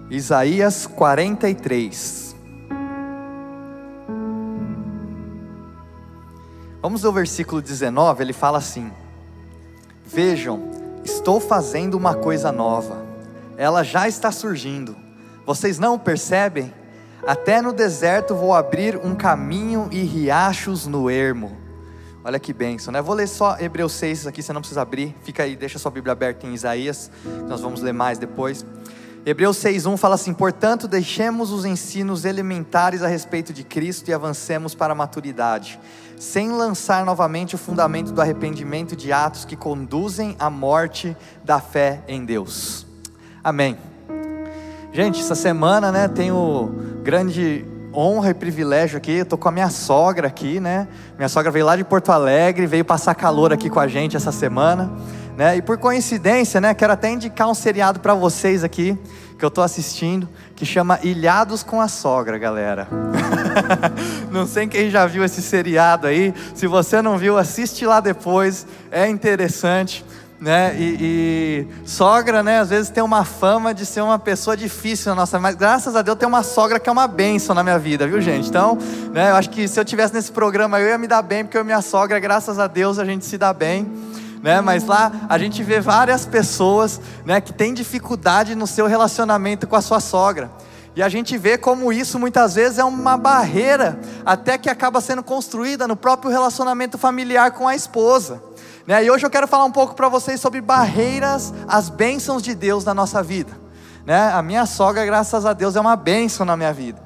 Isaías 43. Vamos ao versículo 19, ele fala assim: vejam, estou fazendo uma coisa nova, ela já está surgindo, vocês não o percebem? Até no deserto vou abrir um caminho e riachos no ermo. Olha que bênção, né? Vou ler só Hebreus 6 aqui, você não precisa abrir, fica aí, deixa sua Bíblia aberta em Isaías, nós vamos ler mais depois. Hebreus 6:1 fala assim: portanto deixemos os ensinos elementares a respeito de Cristo e avancemos para a maturidade, sem lançar novamente o fundamento do arrependimento de atos que conduzem à morte da fé em Deus. Amém. Gente, essa semana, né, tenho grande honra e privilégio aqui, eu estou com a minha sogra aqui, né, minha sogra veio lá de Porto Alegre, veio passar calor aqui com a gente essa semana, né, e por coincidência, né, quero até indicar um seriado para vocês aqui, que eu estou assistindo, que chama Ilhados com a Sogra, galera. Não sei quem já viu esse seriado aí, se você não viu, assiste lá depois, é interessante, né? E sogra, né, às vezes tem uma fama de ser uma pessoa difícil na nossa, mas graças a Deus tem uma sogra que é uma bênção na minha vida, viu, gente? Então, né, eu acho que se eu tivesse nesse programa eu ia me dar bem, porque eu e minha sogra, graças a Deus, a gente se dá bem, né? Mas lá a gente vê várias pessoas, né, que têm dificuldade no seu relacionamento com a sua sogra, e a gente vê como isso muitas vezes é uma barreira, até que acaba sendo construída no próprio relacionamento familiar com a esposa, né? E hoje eu quero falar um pouco para vocês sobre barreiras às bênçãos de Deus na nossa vida, né? A minha sogra, graças a Deus, é uma bênção na minha vida.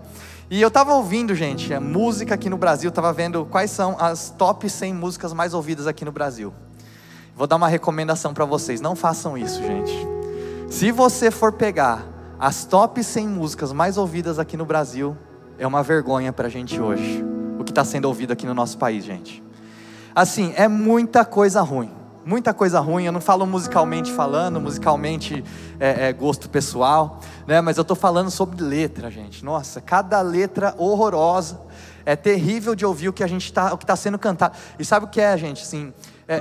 E eu estava ouvindo, gente, a música aqui no Brasil, estava vendo quais são as top 100 músicas mais ouvidas aqui no Brasil. Vou dar uma recomendação para vocês, não façam isso, gente. Se você for pegar as top 100 músicas mais ouvidas aqui no Brasil, é uma vergonha para a gente hoje, o que está sendo ouvido aqui no nosso país, gente. Assim, é muita coisa ruim, eu não falo musicalmente falando, musicalmente é gosto pessoal, né? Mas eu estou falando sobre letra, gente. Nossa, cada letra horrorosa, é terrível de ouvir o que está sendo cantado. E sabe o que é, gente? Assim,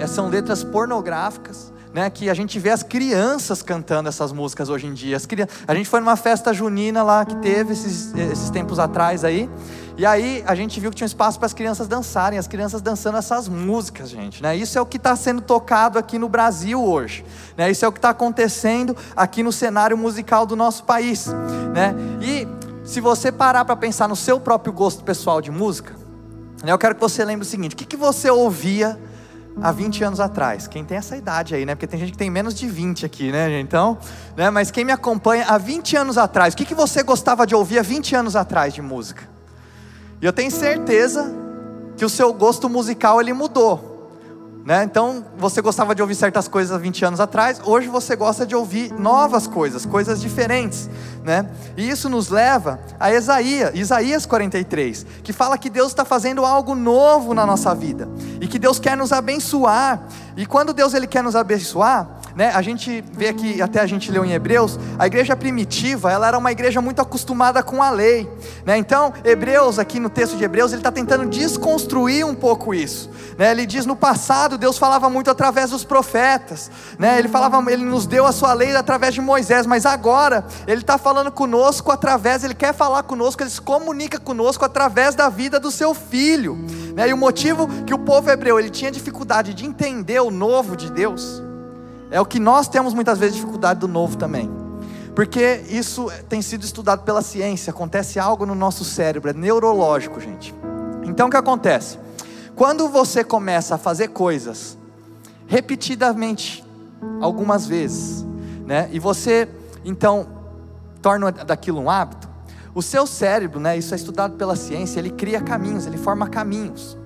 são letras pornográficas, né, que a gente vê as crianças cantando essas músicas hoje em dia. A gente foi numa festa junina lá que teve esses tempos atrás aí, e aí a gente viu que tinha um espaço para as crianças dançarem, as crianças dançando essas músicas, gente, né? Isso é o que está sendo tocado aqui no Brasil hoje, né? Isso é o que está acontecendo aqui no cenário musical do nosso país, né? E se você parar para pensar no seu próprio gosto pessoal de música, né, eu quero que você lembre o seguinte: o que você ouvia há 20 anos atrás? Quem tem essa idade aí, né? Porque tem gente que tem menos de 20 aqui, né, gente? Então, né? Mas quem me acompanha há 20 anos atrás, o que você gostava de ouvir há 20 anos atrás de música? E eu tenho certeza que o seu gosto musical ele mudou, né? Então, você gostava de ouvir certas coisas há 20 anos atrás, hoje você gosta de ouvir novas coisas, coisas diferentes, né? E isso nos leva a Isaías 43, que fala que Deus está fazendo algo novo na nossa vida, e que Deus quer nos abençoar. E quando Deus ele quer nos abençoar, né, a gente vê aqui, até a gente leu em Hebreus, a igreja primitiva, ela era uma igreja muito acostumada com a lei, né? Então, Hebreus, aqui no texto de Hebreus, ele está tentando desconstruir um pouco isso, né? Ele diz: no passado, Deus falava muito através dos profetas, né? Ele nos deu a sua lei através de Moisés, mas agora, Ele está falando conosco Ele quer falar conosco, Ele se comunica conosco através da vida do seu Filho, né? E o motivo que o povo hebreu, ele tinha dificuldade de entender o novo de Deus, é o que nós temos muitas vezes dificuldade do novo também, porque isso tem sido estudado pela ciência. Acontece algo no nosso cérebro, é neurológico, gente. Então o que acontece? Quando você começa a fazer coisas repetidamente, algumas vezes, né, e você então torna daquilo um hábito, o seu cérebro, né, isso é estudado pela ciência, ele cria caminhos, ele forma caminhos,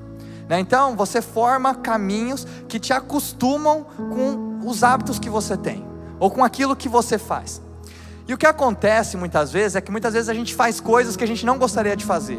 né? Então você forma caminhos que te acostumam com os hábitos que você tem, ou com aquilo que você faz. E o que acontece muitas vezes, é que muitas vezes a gente faz coisas que a gente não gostaria de fazer,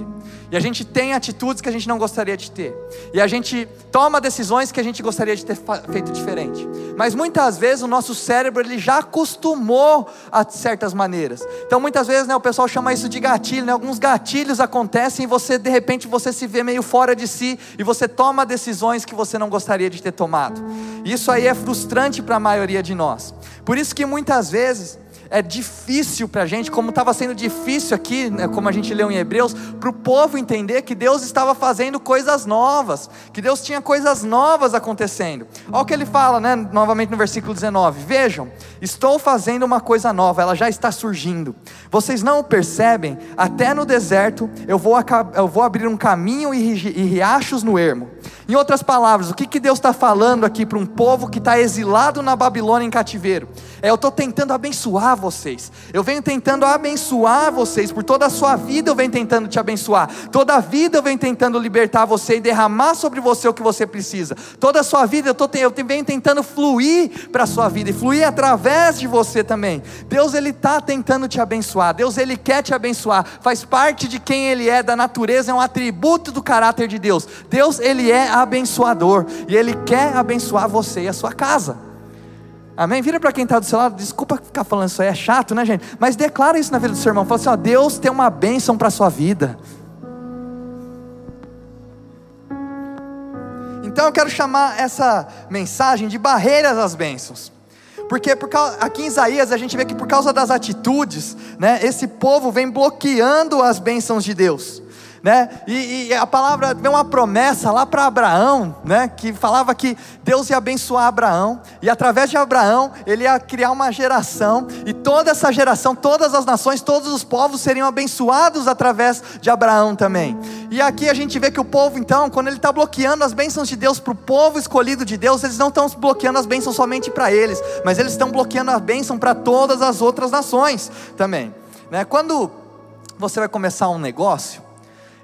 e a gente tem atitudes que a gente não gostaria de ter, e a gente toma decisões que a gente gostaria de ter feito diferente, mas muitas vezes o nosso cérebro ele já acostumou a certas maneiras. Então muitas vezes, né, o pessoal chama isso de gatilho, né? Alguns gatilhos acontecem e você, de repente, você se vê meio fora de si, e você toma decisões que você não gostaria de ter tomado. Isso aí é frustrante para a maioria de nós. Por isso que muitas vezes é difícil para a gente, como estava sendo difícil aqui, né, como a gente leu em Hebreus, para o povo entender que Deus estava fazendo coisas novas, que Deus tinha coisas novas acontecendo. Olha o que ele fala, né, novamente no versículo 19: vejam, estou fazendo uma coisa nova, ela já está surgindo, vocês não o percebem? Até no deserto eu vou abrir um caminho e riachos no ermo. Em outras palavras, o que Deus está falando aqui para um povo que está exilado na Babilônia em cativeiro? Eu estou tentando abençoar vocês, eu venho tentando abençoar vocês, por toda a sua vida eu venho tentando te abençoar, toda a vida eu venho tentando libertar você e derramar sobre você o que você precisa, toda a sua vida eu venho tentando fluir para a sua vida, e fluir através de você também. Deus, Ele está tentando te abençoar, Deus, Ele quer te abençoar, faz parte de quem Ele é, da natureza, é um atributo do caráter de Deus. Deus, Ele é abençoador, e Ele quer abençoar você e a sua casa. Amém? Vira para quem está do seu lado, desculpa ficar falando isso aí, é chato, né, gente? Mas declara isso na vida do seu irmão, fala assim: ó, Deus tem uma bênção para a sua vida. Então eu quero chamar essa mensagem de barreiras às bênçãos, porque aqui em Isaías a gente vê que por causa das atitudes, né, esse povo vem bloqueando as bênçãos de Deus, né? E a palavra, vem uma promessa lá para Abraão, né, que falava que Deus ia abençoar Abraão, e através de Abraão Ele ia criar uma geração, e toda essa geração, todas as nações, todos os povos seriam abençoados através de Abraão também. E aqui a gente vê que o povo, então, quando ele está bloqueando as bênçãos de Deus para o povo escolhido de Deus, eles não estão bloqueando as bênçãos somente para eles, mas eles estão bloqueando a bênção para todas as outras nações também, né? Quando você vai começar um negócio,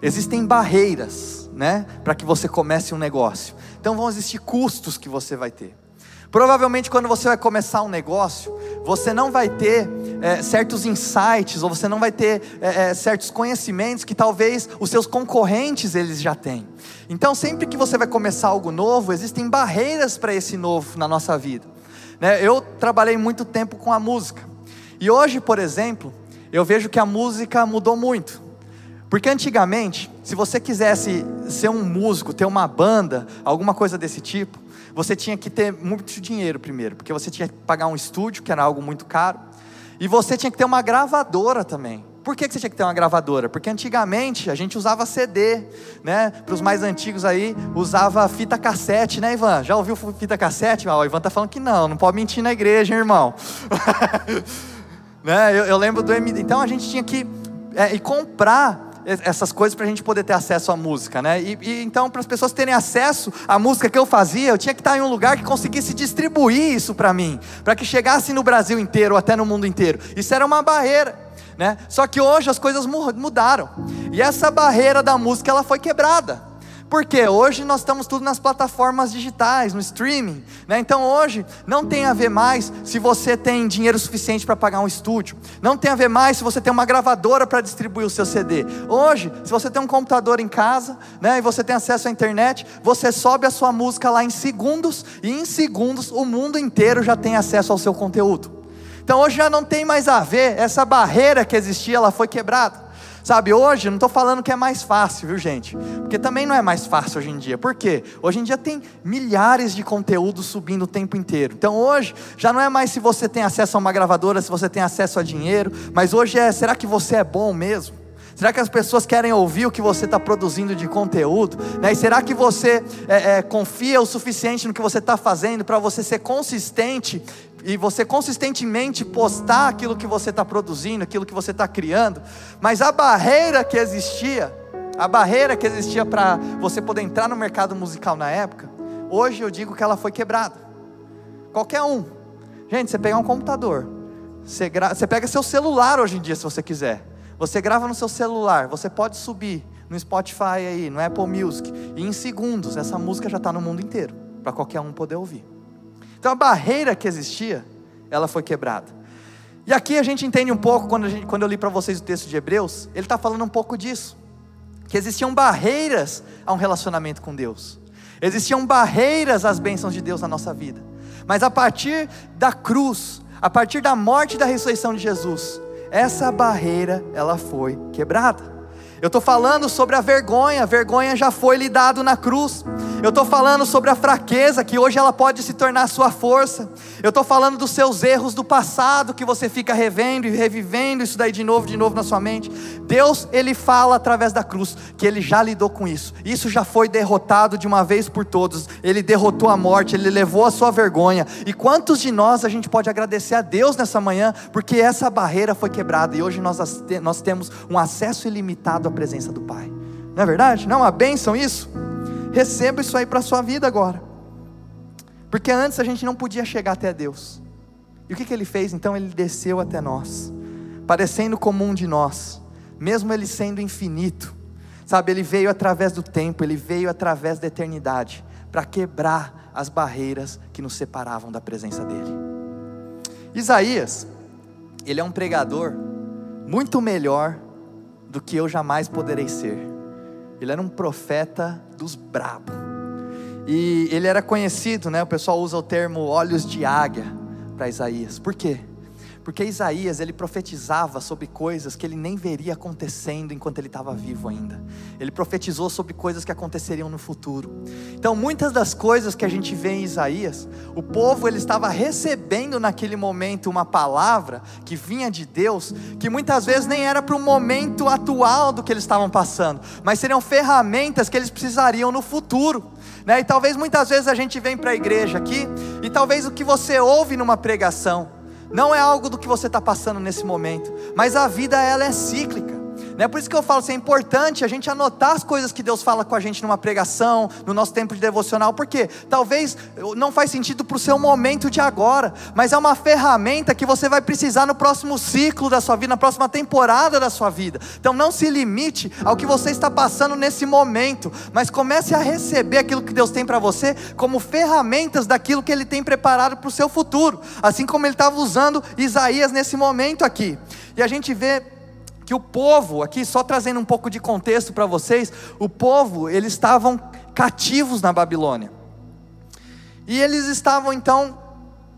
existem barreiras, né, para que você comece um negócio. Então vão existir custos que você vai ter. Provavelmente quando você vai começar um negócio, você não vai ter certos insights, ou você não vai ter certos conhecimentos que talvez os seus concorrentes eles já têm. Então sempre que você vai começar algo novo, existem barreiras para esse novo na nossa vida, né? Eu trabalhei muito tempo com a música, e hoje, por exemplo, eu vejo que a música mudou muito. Porque antigamente, se você quisesse ser um músico, ter uma banda, alguma coisa desse tipo, você tinha que ter muito dinheiro primeiro, porque você tinha que pagar um estúdio, que era algo muito caro, e você tinha que ter uma gravadora também. Por que você tinha que ter uma gravadora? Porque antigamente a gente usava CD, né? Para os mais antigos aí, usava fita cassete, né, Ivan? Já ouviu fita cassete? O Ivan está falando que não pode mentir na igreja, hein, irmão? Né? Eu lembro do MD, então a gente tinha que ir comprar essas coisas para a gente poder ter acesso à música, né? E então, para as pessoas terem acesso à música que eu fazia, eu tinha que estar em um lugar que conseguisse distribuir isso para mim, para que chegasse no Brasil inteiro, ou até no mundo inteiro. Isso era uma barreira, né? Só que hoje as coisas mudaram, e essa barreira da música ela foi quebrada. Por quê? Hoje nós estamos tudo nas plataformas digitais, no streaming, né? Então hoje não tem a ver mais se você tem dinheiro suficiente para pagar um estúdio, não tem a ver mais se você tem uma gravadora para distribuir o seu CD. Hoje, se você tem um computador em casa, né, e você tem acesso à internet, você sobe a sua música lá em segundos, e em segundos o mundo inteiro já tem acesso ao seu conteúdo. Então hoje já não tem mais a ver, essa barreira que existia, ela foi quebrada. Sabe, hoje, eu não estou falando que é mais fácil, viu, gente? Porque também não é mais fácil hoje em dia. Por quê? Hoje em dia tem milhares de conteúdos subindo o tempo inteiro. Então hoje, já não é mais se você tem acesso a uma gravadora, se você tem acesso a dinheiro, mas hoje será que você é bom mesmo? Será que as pessoas querem ouvir o que você está produzindo de conteúdo, né? E será que você confia o suficiente no que você está fazendo para você ser consistente, e você consistentemente postar aquilo que você está produzindo, aquilo que você está criando? Mas a barreira que existia para você poder entrar no mercado musical na época, hoje eu digo que ela foi quebrada. Qualquer um, gente, você pegar um computador, você pega seu celular hoje em dia, se você quiser, você grava no seu celular, você pode subir no Spotify aí, no Apple Music, e em segundos essa música já está no mundo inteiro, para qualquer um poder ouvir. Então a barreira que existia, ela foi quebrada. E aqui a gente entende um pouco, quando eu li para vocês o texto de Hebreus, ele está falando um pouco disso, que existiam barreiras a um relacionamento com Deus, existiam barreiras às bênçãos de Deus na nossa vida, mas a partir da cruz, a partir da morte e da ressurreição de Jesus, essa barreira ela foi quebrada. Eu estou falando sobre a vergonha já foi lhe dado na cruz. Eu estou falando sobre a fraqueza, que hoje ela pode se tornar sua força. Eu estou falando dos seus erros do passado, que você fica revendo e revivendo isso daí de novo na sua mente. Deus, Ele fala através da cruz, que Ele já lidou com isso. Isso já foi derrotado de uma vez por todos. Ele derrotou a morte, Ele levou a sua vergonha. E quantos de nós a gente pode agradecer a Deus nessa manhã, porque essa barreira foi quebrada, e hoje nós temos um acesso ilimitado à presença do Pai. Não é verdade? Não é uma bênção isso? Receba isso aí para a sua vida agora, porque antes a gente não podia chegar até Deus. E o que Ele fez? Então Ele desceu até nós, parecendo como um de nós, mesmo Ele sendo infinito, sabe? Ele veio através do tempo, Ele veio através da eternidade, para quebrar as barreiras que nos separavam da presença dEle. Isaías, ele é um pregador muito melhor do que eu jamais poderei ser. Ele era um profeta dos brabos, e ele era conhecido, né? O pessoal usa o termo olhos de águia para Isaías. Por quê? Porque Isaías, ele profetizava sobre coisas que ele nem veria acontecendo enquanto ele estava vivo ainda. Ele profetizou sobre coisas que aconteceriam no futuro. Então muitas das coisas que a gente vê em Isaías, o povo ele estava recebendo naquele momento uma palavra que vinha de Deus, que muitas vezes nem era para o momento atual do que eles estavam passando, mas seriam ferramentas que eles precisariam no futuro, né? E talvez muitas vezes a gente vem para a igreja aqui, e talvez o que você ouve numa pregação não é algo do que você está passando nesse momento, mas a vida ela é cíclica, né? Por isso que eu falo assim, é importante a gente anotar as coisas que Deus fala com a gente numa pregação, no nosso tempo de devocional, porque talvez não faz sentido para o seu momento de agora, mas é uma ferramenta que você vai precisar no próximo ciclo da sua vida, na próxima temporada da sua vida. Então não se limite ao que você está passando nesse momento, mas comece a receber aquilo que Deus tem para você como ferramentas daquilo que Ele tem preparado para o seu futuro, assim como Ele estava usando Isaías nesse momento aqui. E a gente vê que o povo, aqui só trazendo um pouco de contexto para vocês, o povo, eles estavam cativos na Babilônia, e eles estavam então,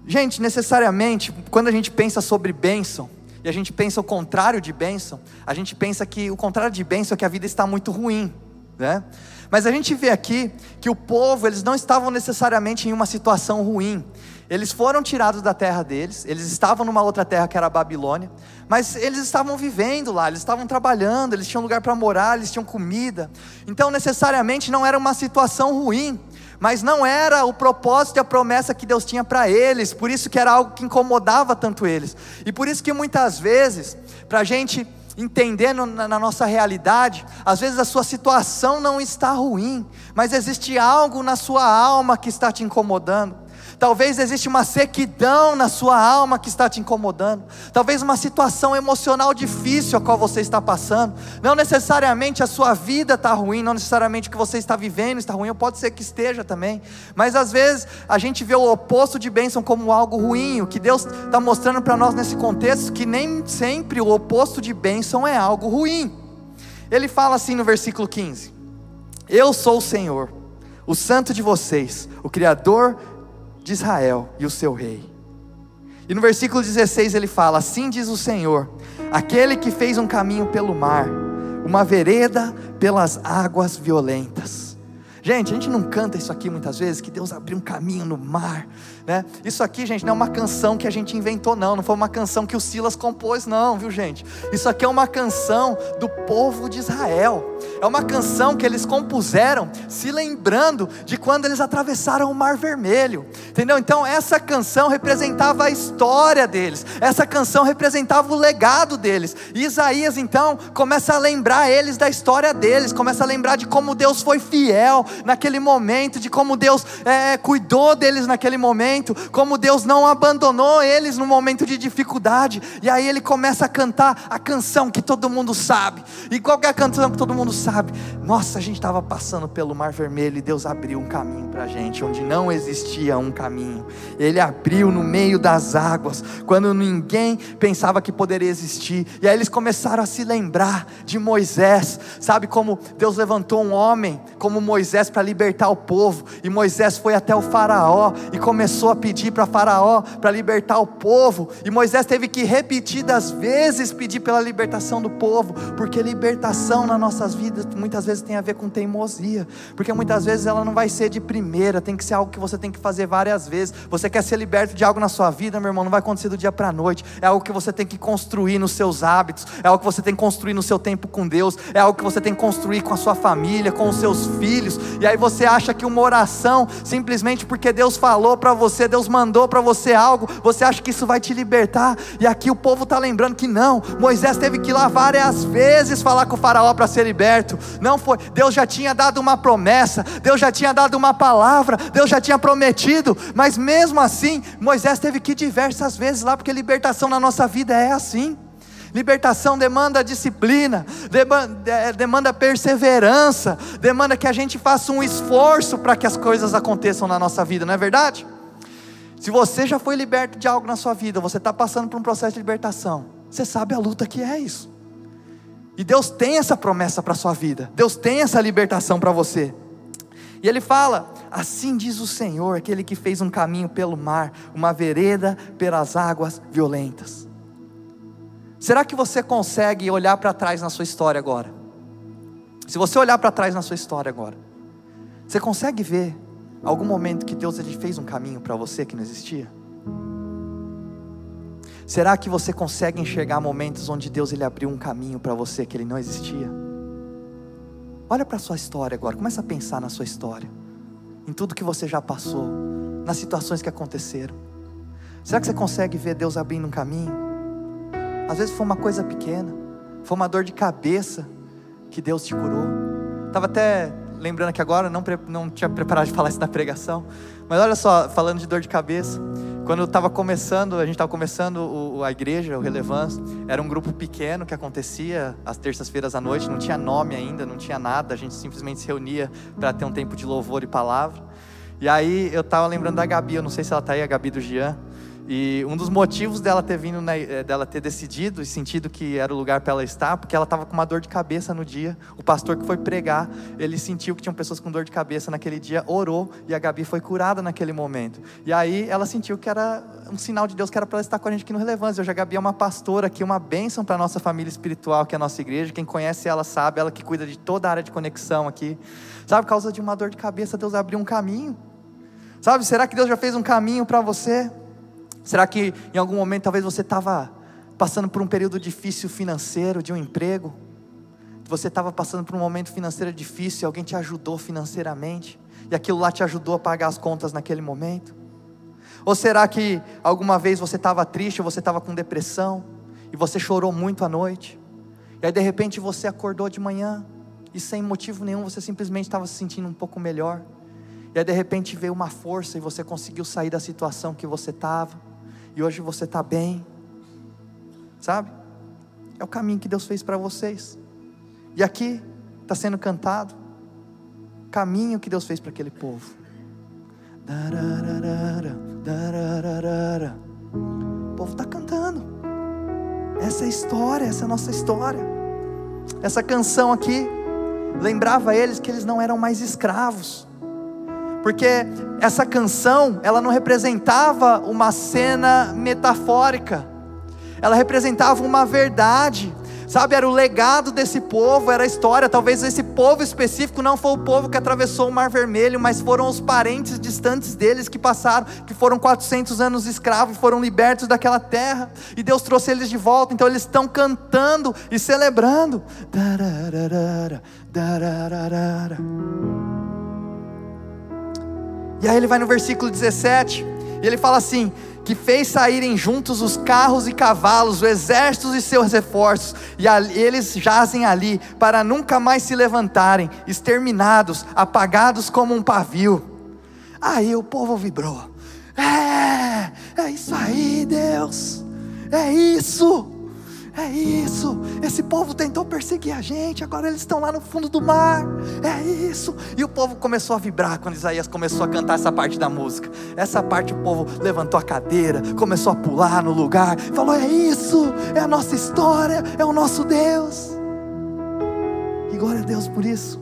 gente, necessariamente, quando a gente pensa sobre bênção, e a gente pensa o contrário de bênção, a gente pensa que o contrário de bênção é que a vida está muito ruim, né? Mas a gente vê aqui, que o povo, eles não estavam necessariamente em uma situação ruim. Eles foram tirados da terra deles, eles estavam numa outra terra que era a Babilônia, mas eles estavam vivendo lá, eles estavam trabalhando, eles tinham lugar para morar, eles tinham comida. Então necessariamente não era uma situação ruim, mas não era o propósito e a promessa que Deus tinha para eles. Por isso que era algo que incomodava tanto eles, e por isso que muitas vezes, para a gente entender na nossa realidade, às vezes a sua situação não está ruim, mas existe algo na sua alma que está te incomodando. Talvez existe uma sequidão na sua alma que está te incomodando. Talvez uma situação emocional difícil a qual você está passando. Não necessariamente a sua vida está ruim, não necessariamente o que você está vivendo está ruim, pode ser que esteja também. Mas às vezes a gente vê o oposto de bênção como algo ruim. O que Deus está mostrando para nós nesse contexto, que nem sempre o oposto de bênção é algo ruim. Ele fala assim no versículo 15: eu sou o Senhor, o santo de vocês, o Criador de Israel e o seu rei. E no versículo 16 ele fala: assim diz o Senhor, aquele que fez um caminho pelo mar, uma vereda pelas águas violentas. Gente, a gente não canta isso aqui muitas vezes, que Deus abriu um caminho no mar, né? Isso aqui, gente, não é uma canção que a gente inventou, não foi uma canção que o Silas compôs, não, viu, gente? Isso aqui é uma canção do povo de Israel, é uma canção que eles compuseram se lembrando de quando eles atravessaram o Mar Vermelho, entendeu? Então essa canção representava a história deles, essa canção representava o legado deles, e Isaías então começa a lembrar eles da história deles, começa a lembrar de como Deus foi fiel naquele momento, de como Deus cuidou deles naquele momento, como Deus não abandonou eles no momento de dificuldade. E aí ele começa a cantar a canção que todo mundo sabe. E qual que é a canção que todo mundo sabe? Nossa, a gente estava passando pelo Mar Vermelho e Deus abriu um caminho para a gente, onde não existia um caminho. Ele abriu no meio das águas, quando ninguém pensava que poderia existir. E aí eles começaram a se lembrar de Moisés, sabe, como Deus levantou um homem como Moisés para libertar o povo, e Moisés foi até o faraó e começou a pedir para faraó para libertar o povo, e Moisés teve que repetidas vezes pedir pela libertação do povo, porque libertação nas nossas vida muitas vezes tem a ver com teimosia, porque muitas vezes ela não vai ser de primeira, tem que ser algo que você tem que fazer várias vezes. Você quer ser liberto de algo na sua vida, meu irmão, não vai acontecer do dia para a noite. É algo que você tem que construir nos seus hábitos, é algo que você tem que construir no seu tempo com Deus, é algo que você tem que construir com a sua família, com os seus filhos. E aí você acha que uma oração, simplesmente porque Deus falou para você, Deus mandou para você algo, você acha que isso vai te libertar. E aqui o povo está lembrando que não, Moisés teve que ir lá várias vezes falar com o faraó para ser liberto. Não foi, Deus já tinha dado uma promessa, Deus já tinha dado uma palavra, Deus já tinha prometido, mas mesmo assim, Moisés teve que ir diversas vezes lá, porque libertação na nossa vida é assim. Libertação demanda disciplina, demanda perseverança, demanda que a gente faça um esforço para que as coisas aconteçam na nossa vida, não é verdade? Se você já foi liberto de algo na sua vida, você está passando por um processo de libertação, você sabe a luta que é isso. E Deus tem essa promessa para a sua vida, Deus tem essa libertação para você. E Ele fala: assim diz o Senhor, aquele que fez um caminho pelo mar, uma vereda pelas águas violentas. Será que você consegue olhar para trás na sua história agora? Se você olhar para trás na sua história agora, você consegue ver algum momento que Deus ele fez um caminho para você que não existia? Será que você consegue enxergar momentos onde Deus ele abriu um caminho para você que ele não existia? Olha para a sua história agora, começa a pensar na sua história, em tudo que você já passou, nas situações que aconteceram. Será que você consegue ver Deus abrindo um caminho? Às vezes foi uma coisa pequena, foi uma dor de cabeça que Deus te curou. Estava até lembrando aqui agora, não tinha preparado de falar isso na pregação, mas olha só, falando de dor de cabeça, quando eu estava começando, a gente estava começando a igreja, o Relevância, era um grupo pequeno que acontecia às terças-feiras à noite, não tinha nome ainda, não tinha nada, a gente simplesmente se reunia para ter um tempo de louvor e palavra. E aí eu estava lembrando da Gabi, eu não sei se ela está aí, a Gabi do Jean. E um dos motivos dela ter vindo, dela ter decidido e sentido que era o lugar para ela estar, porque ela estava com uma dor de cabeça no dia. O pastor que foi pregar, ele sentiu que tinham pessoas com dor de cabeça naquele dia, orou, e a Gabi foi curada naquele momento. E aí ela sentiu que era um sinal de Deus, que era para ela estar com a gente aqui no Relevância. Hoje a Gabi é uma pastora aqui, uma bênção para a nossa família espiritual, que é a nossa igreja. Quem conhece ela sabe, ela que cuida de toda a área de conexão aqui. Sabe, por causa de uma dor de cabeça, Deus abriu um caminho. Sabe, será que Deus já fez um caminho para você? Será que em algum momento talvez você estava passando por um período difícil financeiro, de um emprego? Você estava passando por um momento financeiro difícil e alguém te ajudou financeiramente, e aquilo lá te ajudou a pagar as contas naquele momento? Ou será que alguma vez você estava triste, ou você estava com depressão, e você chorou muito à noite, e aí de repente você acordou de manhã, e sem motivo nenhum você simplesmente estava se sentindo um pouco melhor, e aí de repente veio uma força, e você conseguiu sair da situação que você estava, e hoje você está bem, sabe? É o caminho que Deus fez para vocês, e aqui está sendo cantado, caminho que Deus fez para aquele povo. O povo está cantando, essa é a história, essa é a nossa história. Essa canção aqui, lembrava eles que eles não eram mais escravos, porque essa canção, ela não representava uma cena metafórica, ela representava uma verdade, sabe, era o legado desse povo, era a história. Talvez esse povo específico não foi o povo que atravessou o Mar Vermelho, mas foram os parentes distantes deles que passaram, que foram 400 anos escravos, foram libertos daquela terra, e Deus trouxe eles de volta. Então eles estão cantando e celebrando. E aí ele vai no versículo 17, e ele fala assim: que fez saírem juntos os carros e cavalos, o exército e seus reforços, e eles jazem ali, para nunca mais se levantarem, exterminados, apagados como um pavio. Aí o povo vibrou. É isso aí, Deus, é isso, esse povo tentou perseguir a gente, agora eles estão lá no fundo do mar, é isso. E o povo começou a vibrar quando Isaías começou a cantar essa parte da música. Essa parte o povo levantou a cadeira, começou a pular no lugar, falou: é isso, é a nossa história, é o nosso Deus, e glória a Deus por isso.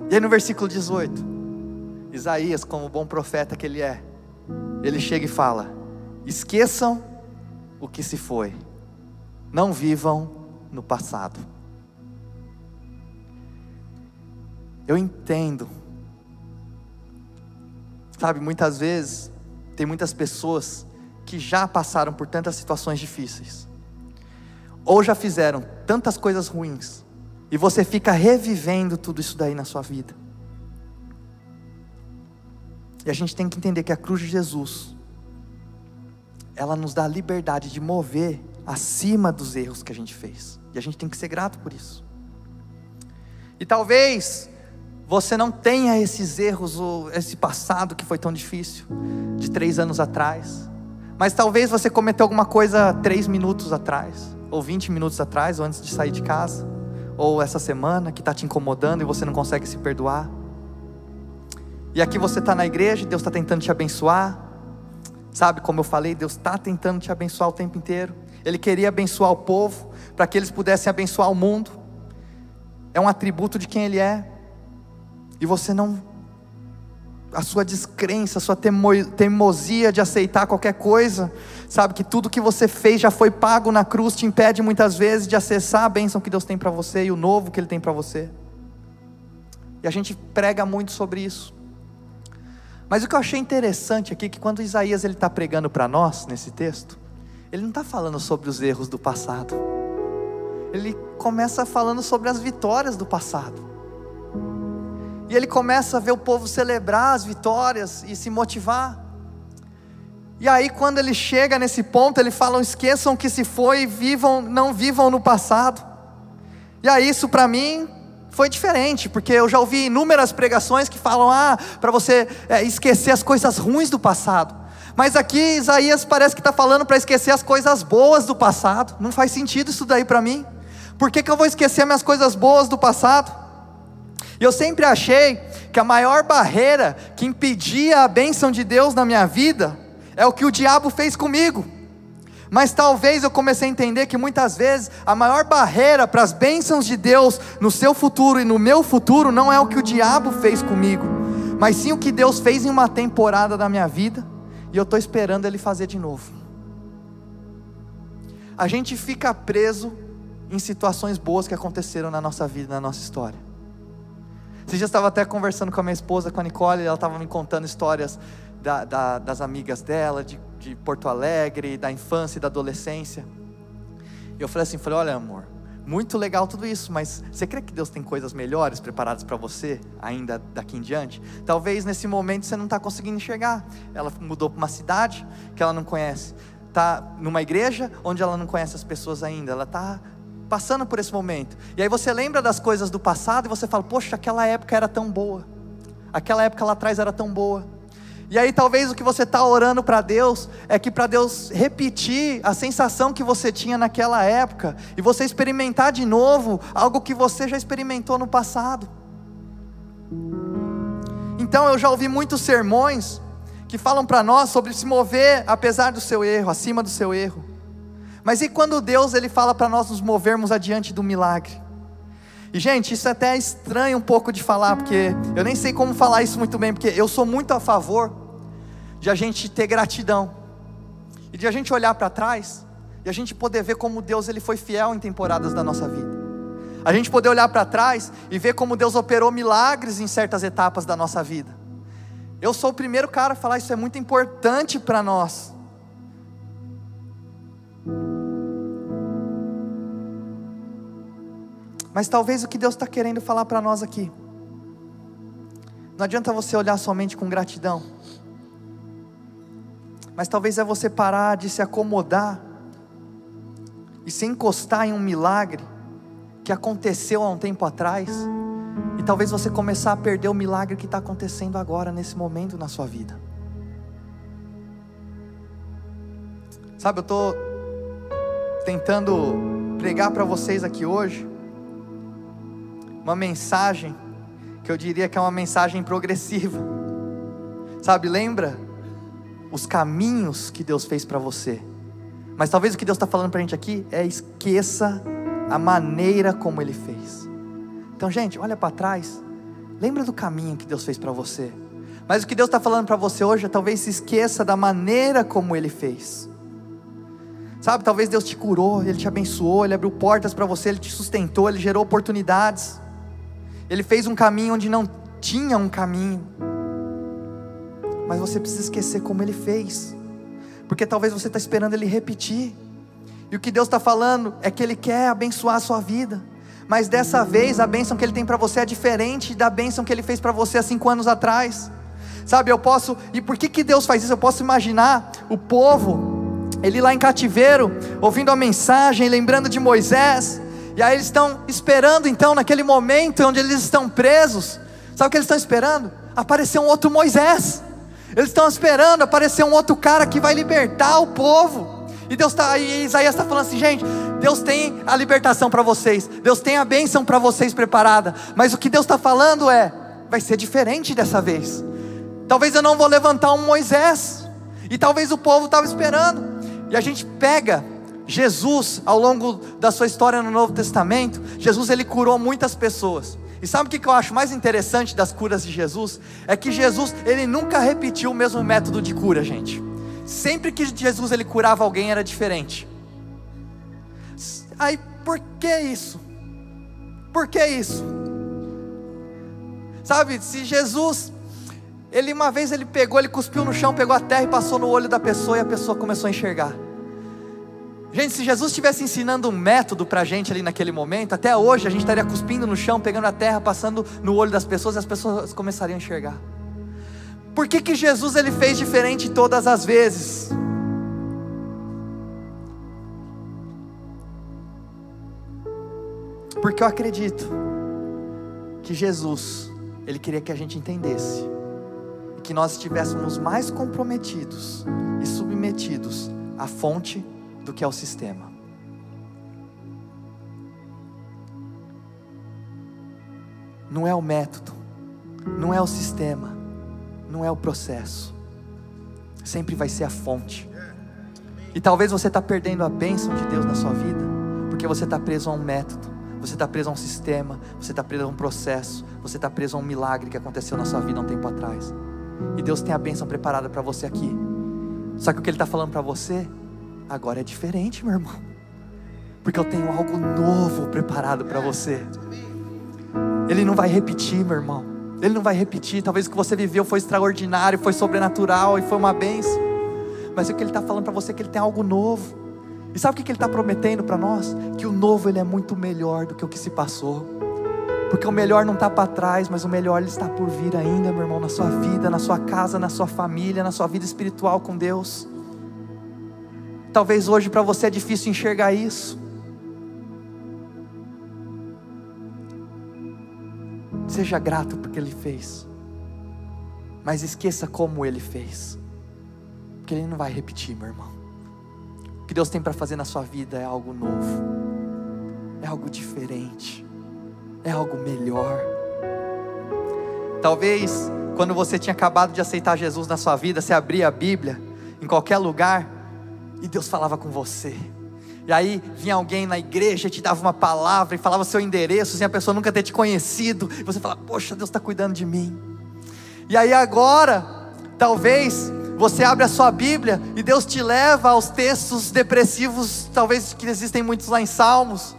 E aí no versículo 18, Isaías, como bom profeta que ele é, ele chega e fala: esqueçam o que se foi, não vivam no passado. Eu entendo. Sabe, muitas vezes, tem muitas pessoas que já passaram por tantas situações difíceis, ou já fizeram tantas coisas ruins, e você fica revivendo tudo isso daí na sua vida. E a gente tem que entender que a cruz de Jesus, ela nos dá a liberdade de mover acima dos erros que a gente fez, e a gente tem que ser grato por isso. E talvez você não tenha esses erros, ou esse passado que foi tão difícil, de 3 anos atrás, mas talvez você cometeu alguma coisa 3 minutos atrás, ou 20 minutos atrás, ou antes de sair de casa, ou essa semana, que está te incomodando e você não consegue se perdoar. E aqui você está na igreja, Deus está tentando te abençoar. Sabe, como eu falei, Deus está tentando te abençoar o tempo inteiro. Ele queria abençoar o povo, para que eles pudessem abençoar o mundo. É um atributo de quem Ele é. E você não, a sua descrença, a sua teimosia de aceitar qualquer coisa, sabe, que tudo que você fez já foi pago na cruz, te impede muitas vezes de acessar a bênção que Deus tem para você, e o novo que Ele tem para você. E a gente prega muito sobre isso. Mas o que eu achei interessante aqui, que quando Isaías está pregando para nós, nesse texto, ele não está falando sobre os erros do passado, ele começa falando sobre as vitórias do passado. E ele começa a ver o povo celebrar as vitórias e se motivar. E aí quando ele chega nesse ponto, ele fala: esqueçam o que se foi, não vivam no passado. E aí isso para mim foi diferente, porque eu já ouvi inúmeras pregações que falam: para você esquecer as coisas ruins do passado. Mas aqui Isaías parece que está falando para esquecer as coisas boas do passado. Não faz sentido isso daí para mim. Por que eu vou esquecer minhas coisas boas do passado? E eu sempre achei que a maior barreira que impedia a bênção de Deus na minha vida é o que o diabo fez comigo. Mas talvez eu comecei a entender que muitas vezes a maior barreira para as bênçãos de Deus no seu futuro e no meu futuro não é o que o diabo fez comigo, mas sim o que Deus fez em uma temporada da minha vida, e eu estou esperando Ele fazer de novo. A gente fica preso em situações boas que aconteceram na nossa vida, na nossa história. Esses dias eu estava até conversando com a minha esposa, com a Nicole, e ela estava me contando histórias das amigas dela, de Porto Alegre, da infância e da adolescência. E eu falei assim, olha amor, muito legal tudo isso, mas você crê que Deus tem coisas melhores preparadas para você, ainda daqui em diante? Talvez nesse momento você não está conseguindo enxergar. Ela mudou para uma cidade que ela não conhece, está numa igreja onde ela não conhece as pessoas ainda, ela está passando por esse momento, e aí você lembra das coisas do passado, e você fala, poxa, aquela época era tão boa, aquela época lá atrás era tão boa, e aí talvez o que você está orando para Deus, é que para Deus repetir a sensação que você tinha naquela época, e você experimentar de novo, algo que você já experimentou no passado. Então eu já ouvi muitos sermões, que falam para nós sobre se mover apesar do seu erro, acima do seu erro. Mas e quando Deus Ele fala para nós nos movermos adiante do milagre? E gente, isso é até estranho um pouco de falar, porque eu nem sei como falar isso muito bem, porque eu sou muito a favor de a gente ter gratidão, e de a gente olhar para trás, e a gente poder ver como Deus Ele foi fiel em temporadas da nossa vida. A gente poder olhar para trás e ver como Deus operou milagres em certas etapas da nossa vida. Eu sou o primeiro cara a falar, isso é muito importante para nós. Mas talvez o que Deus está querendo falar para nós aqui, não adianta você olhar somente com gratidão, mas talvez é você parar de se acomodar, e se encostar em um milagre, que aconteceu há um tempo atrás, e talvez você começar a perder o milagre que está acontecendo agora, nesse momento na sua vida. Sabe, eu estou tentando pregar para vocês aqui hoje, uma mensagem, que eu diria que é uma mensagem progressiva. Sabe, lembra os caminhos que Deus fez para você, mas talvez o que Deus está falando para a gente aqui, esqueça a maneira como Ele fez. Então gente, olha para trás, lembra do caminho que Deus fez para você, mas o que Deus está falando para você hoje, é talvez se esqueça da maneira como Ele fez. Sabe, talvez Deus te curou, Ele te abençoou, Ele abriu portas para você, Ele te sustentou, Ele gerou oportunidades, Ele fez um caminho onde não tinha um caminho. Mas você precisa esquecer como Ele fez, porque talvez você está esperando Ele repetir. E o que Deus está falando é que Ele quer abençoar a sua vida, mas dessa vez a bênção que Ele tem para você é diferente da bênção que Ele fez para você há 5 anos atrás. Sabe, e por que Deus faz isso? Eu posso imaginar o povo, ele lá em cativeiro, ouvindo a mensagem, lembrando de Moisés, e aí eles estão esperando então, naquele momento onde eles estão presos, sabe o que eles estão esperando? Aparecer um outro Moisés. Eles estão esperando aparecer um outro cara que vai libertar o povo. E Isaías está falando assim: gente, Deus tem a libertação para vocês, Deus tem a bênção para vocês preparada, mas o que Deus está falando vai ser diferente dessa vez. Talvez eu não vou levantar um Moisés, e talvez o povo estava esperando. E a gente pega Jesus, ao longo da sua história no Novo Testamento, Jesus ele curou muitas pessoas. E sabe o que eu acho mais interessante das curas de Jesus? É que Jesus, ele nunca repetiu o mesmo método de cura, gente. Sempre que Jesus ele curava alguém era diferente. Aí, por que isso? Por que isso? Sabe, se Jesus, uma vez ele cuspiu no chão, pegou a terra e passou no olho da pessoa, e a pessoa começou a enxergar. Gente, se Jesus estivesse ensinando um método para a gente ali naquele momento, até hoje a gente estaria cuspindo no chão, pegando a terra, passando no olho das pessoas, e as pessoas começariam a enxergar. Por que Jesus ele fez diferente todas as vezes? Porque eu acredito que Jesus, ele queria que a gente entendesse, e que nós estivéssemos mais comprometidos e submetidos à fonte do que é o sistema. Não é o método, não é o sistema, não é o processo, sempre vai ser a fonte. E talvez você está perdendo a bênção de Deus na sua vida, porque você está preso a um método, você está preso a um sistema, você está preso a um processo, você está preso a um milagre que aconteceu na sua vida há um tempo atrás. E Deus tem a bênção preparada para você aqui. Só que o que Ele está falando para você agora é diferente, meu irmão, porque eu tenho algo novo preparado para você. Ele não vai repetir, meu irmão, Ele não vai repetir. Talvez o que você viveu foi extraordinário, foi sobrenatural e foi uma bênção, mas o que Ele está falando para você é que Ele tem algo novo. E sabe o que Ele está prometendo para nós? Que o novo ele é muito melhor do que o que se passou, porque o melhor não está para trás, mas o melhor ele está por vir ainda, meu irmão, na sua vida, na sua casa, na sua família, na sua vida espiritual com Deus. Talvez hoje para você é difícil enxergar isso. Seja grato porque Ele fez, mas esqueça como Ele fez, porque Ele não vai repetir, meu irmão. O que Deus tem para fazer na sua vida é algo novo, é algo diferente, é algo melhor. Talvez quando você tinha acabado de aceitar Jesus na sua vida, você abria a Bíblia em qualquer lugar e Deus falava com você. E aí vinha alguém na igreja e te dava uma palavra e falava o seu endereço, sem a pessoa nunca ter te conhecido, e você fala: poxa, Deus está cuidando de mim. E aí agora, talvez você abre a sua Bíblia e Deus te leva aos textos depressivos, talvez que existem muitos lá em Salmos.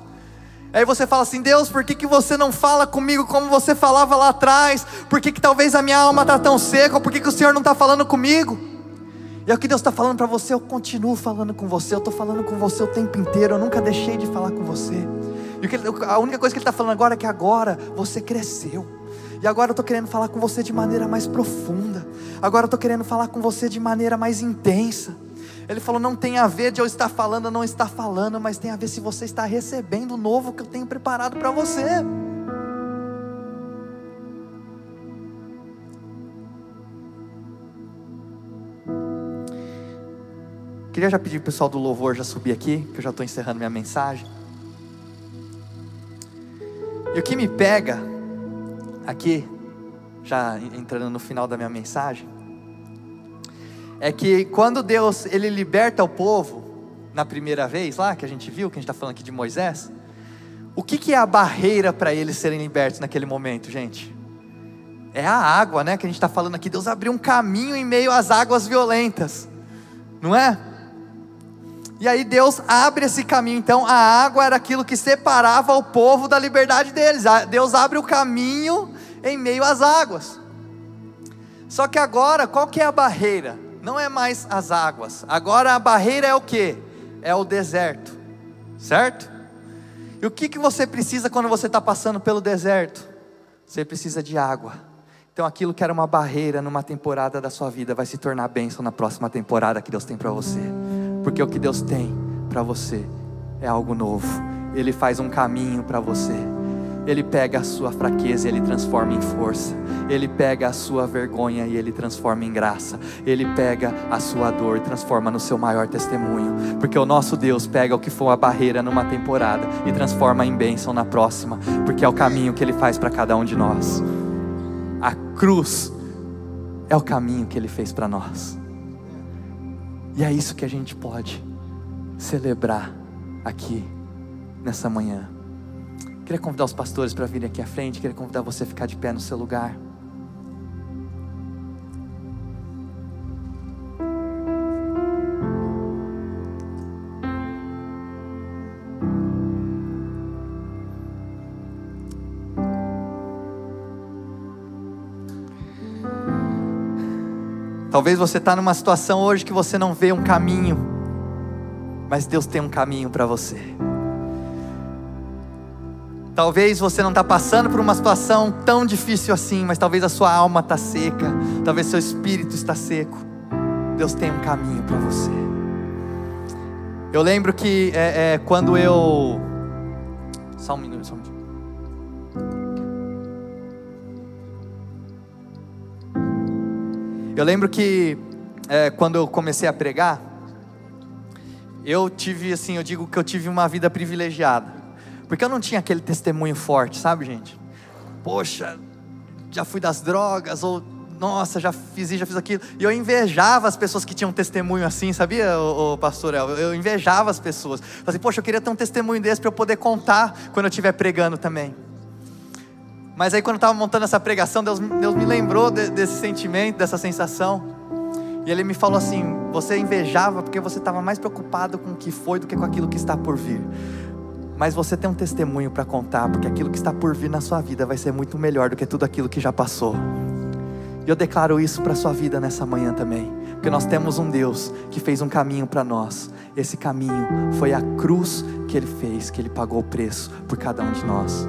Aí você fala assim: Deus, por que você não fala comigo como você falava lá atrás? Por que talvez a minha alma está tão seca? Ou por que o Senhor não está falando comigo? E é o que Deus está falando para você: eu continuo falando com você, eu estou falando com você o tempo inteiro, eu nunca deixei de falar com você. E a única coisa que Ele está falando agora é que agora você cresceu, e agora eu estou querendo falar com você de maneira mais profunda, agora eu estou querendo falar com você de maneira mais intensa. Ele falou: não tem a ver de eu estar falando ou não estar falando, mas tem a ver se você está recebendo o novo que eu tenho preparado para você. Queria já pedir para o pessoal do louvor já subir aqui, que eu já estou encerrando minha mensagem. E o que me pega aqui, já entrando no final da minha mensagem, é que quando Deus ele liberta o povo na primeira vez lá, que a gente viu, que a gente está falando aqui de Moisés, o que é a barreira para eles serem libertos naquele momento, gente? É a água, né, que a gente está falando aqui. Deus abriu um caminho em meio às águas violentas, não é? E aí Deus abre esse caminho. Então a água era aquilo que separava o povo da liberdade deles. Deus abre o caminho em meio às águas. Só que agora, qual que é a barreira? Não é mais as águas. Agora a barreira é o quê? É o deserto, certo? E o que você precisa quando você está passando pelo deserto? Você precisa de água. Então aquilo que era uma barreira numa temporada da sua vida vai se tornar bênção na próxima temporada que Deus tem para você. Porque o que Deus tem para você é algo novo. Ele faz um caminho para você. Ele pega a sua fraqueza e Ele transforma em força. Ele pega a sua vergonha e Ele transforma em graça. Ele pega a sua dor e transforma no seu maior testemunho. Porque o nosso Deus pega o que for a barreira numa temporada e transforma em bênção na próxima. Porque é o caminho que Ele faz para cada um de nós. A cruz é o caminho que Ele fez para nós. E é isso que a gente pode celebrar aqui nessa manhã. Queria convidar os pastores para virem aqui à frente. Queria convidar você a ficar de pé no seu lugar. Talvez você está numa situação hoje que você não vê um caminho, mas Deus tem um caminho para você. Talvez você não está passando por uma situação tão difícil assim, mas talvez a sua alma está seca, talvez seu espírito está seco. Deus tem um caminho para você. Eu lembro que quando eu... Só um minuto. Eu lembro que quando eu comecei a pregar, eu digo que eu tive uma vida privilegiada, porque eu não tinha aquele testemunho forte, sabe, gente? Poxa, já fui das drogas, ou nossa, já fiz isso, já fiz aquilo. E eu invejava as pessoas que tinham testemunho assim, sabia, o pastor El? Eu invejava as pessoas. Falei assim, poxa, eu queria ter um testemunho desse para eu poder contar quando eu estiver pregando também. Mas aí quando eu estava montando essa pregação, Deus me lembrou desse sentimento, dessa sensação. E Ele me falou assim, você invejava porque você estava mais preocupado com o que foi do que com aquilo que está por vir. Mas você tem um testemunho para contar, porque aquilo que está por vir na sua vida vai ser muito melhor do que tudo aquilo que já passou. E eu declaro isso para a sua vida nessa manhã também. Porque nós temos um Deus que fez um caminho para nós. Esse caminho foi a cruz que Ele fez, que Ele pagou o preço por cada um de nós.